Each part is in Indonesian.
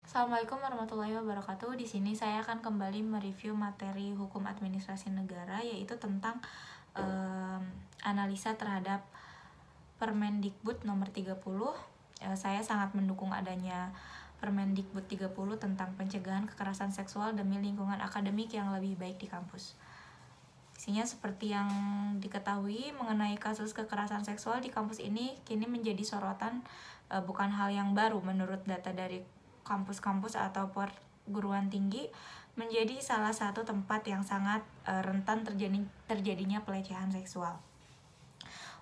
Assalamualaikum warahmatullahi wabarakatuh. Di sini saya akan kembali mereview materi hukum administrasi negara, yaitu tentang analisa terhadap Permendikbud nomor 30. Saya sangat mendukung adanya Permendikbud 30 tentang pencegahan kekerasan seksual demi lingkungan akademik yang lebih baik di kampus. Isinya seperti yang diketahui mengenai kasus kekerasan seksual di kampus ini kini menjadi sorotan, bukan hal yang baru. Menurut data dari kampus-kampus atau perguruan tinggi, menjadi salah satu tempat yang sangat rentan terjadinya pelecehan seksual.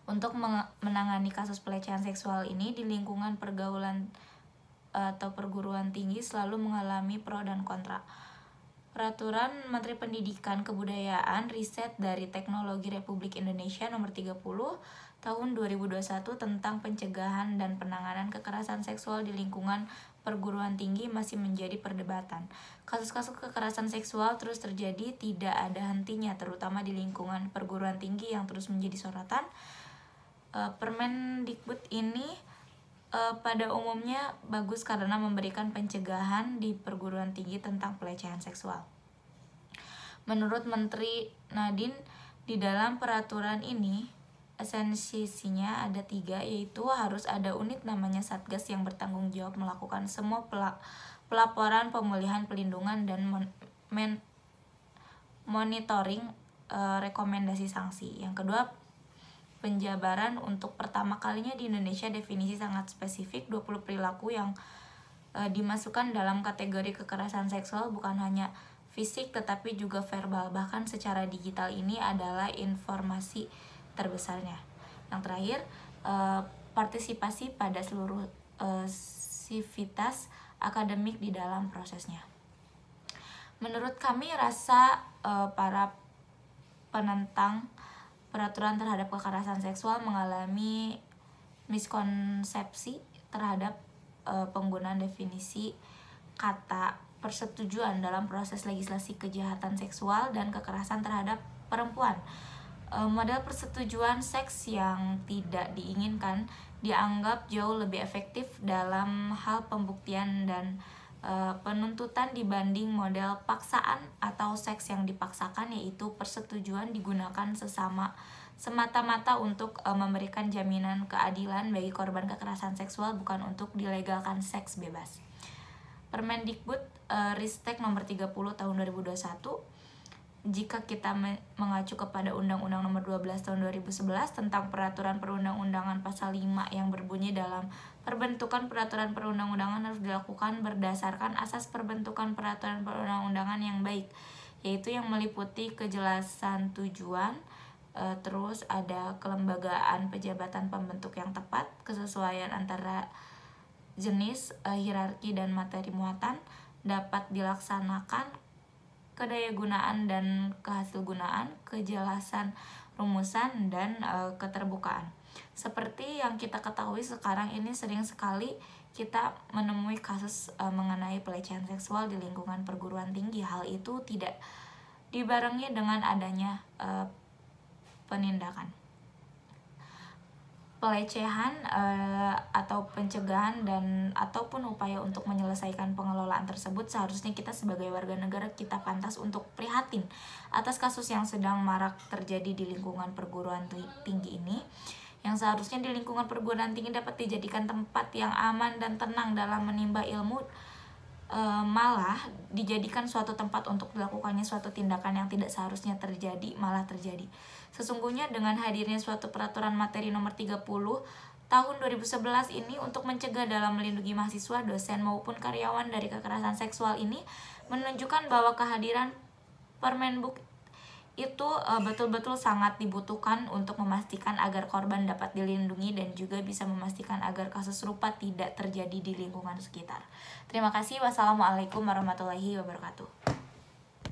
Untuk menangani kasus pelecehan seksual ini di lingkungan pergaulan atau perguruan tinggi selalu mengalami pro dan kontra. Peraturan Menteri Pendidikan, Kebudayaan, Riset dari Teknologi Republik Indonesia nomor 30 tahun 2021 tentang pencegahan dan penanganan kekerasan seksual di lingkungan perguruan tinggi masih menjadi perdebatan. Kasus-kasus kekerasan seksual terus terjadi, tidak ada hentinya, terutama di lingkungan perguruan tinggi yang terus menjadi sorotan. Permendikbud ini pada umumnya bagus karena memberikan pencegahan di perguruan tinggi tentang pelecehan seksual. Menurut Menteri Nadine, di dalam peraturan ini esensinya ada 3, yaitu harus ada unit namanya Satgas yang bertanggung jawab melakukan semua pelaporan, pemulihan, pelindungan, dan monitoring rekomendasi sanksi. Yang kedua, penjabaran. Untuk pertama kalinya di Indonesia definisi sangat spesifik 20 perilaku yang dimasukkan dalam kategori kekerasan seksual, bukan hanya fisik tetapi juga verbal, bahkan secara digital. Ini adalah informasi terbesarnya. Yang terakhir, partisipasi pada seluruh sivitas akademik di dalam prosesnya. Menurut kami rasa para penentang peraturan terhadap kekerasan seksual mengalami miskonsepsi terhadap penggunaan definisi kata persetujuan dalam proses legislasi kejahatan seksual dan kekerasan terhadap perempuan. Model persetujuan seks yang tidak diinginkan dianggap jauh lebih efektif dalam hal pembuktian dan penuntutan dibanding model paksaan atau seks yang dipaksakan, yaitu persetujuan digunakan semata-mata untuk memberikan jaminan keadilan bagi korban kekerasan seksual, bukan untuk dilegalkan seks bebas. Permendikbud Ristek nomor 30 tahun 2021, jika kita mengacu kepada Undang-Undang nomor 12 tahun 2011 tentang peraturan perundang-undangan pasal 5 yang berbunyi dalam perbentukan peraturan perundang-undangan harus dilakukan berdasarkan asas perbentukan peraturan perundang-undangan yang baik, yaitu yang meliputi kejelasan tujuan, terus ada kelembagaan pejabatan pembentuk yang tepat, kesesuaian antara jenis, hierarki dan materi muatan, dapat dilaksanakan, kedayagunaan dan kehasilgunaan, kejelasan rumusan, dan keterbukaan. Seperti yang kita ketahui sekarang ini sering sekali kita menemui kasus mengenai pelecehan seksual di lingkungan perguruan tinggi. Hal itu tidak dibarengi dengan adanya penindakan. Pelecehan atau pencegahan dan ataupun upaya untuk menyelesaikan pengelolaan tersebut, seharusnya kita sebagai warga negara kita pantas untuk prihatin atas kasus yang sedang marak terjadi di lingkungan perguruan tinggi ini, yang seharusnya di lingkungan perguruan tinggi dapat dijadikan tempat yang aman dan tenang dalam menimba ilmu, malah dijadikan suatu tempat untuk dilakukannya suatu tindakan yang tidak seharusnya terjadi malah terjadi. Sesungguhnya dengan hadirnya suatu peraturan materi nomor 30 tahun 2011 ini untuk mencegah dalam melindungi mahasiswa, dosen maupun karyawan dari kekerasan seksual ini menunjukkan bahwa kehadiran Permenbuk itu betul-betul sangat dibutuhkan untuk memastikan agar korban dapat dilindungi dan juga bisa memastikan agar kasus serupa tidak terjadi di lingkungan sekitar. Terima kasih. Wassalamualaikum warahmatullahi wabarakatuh.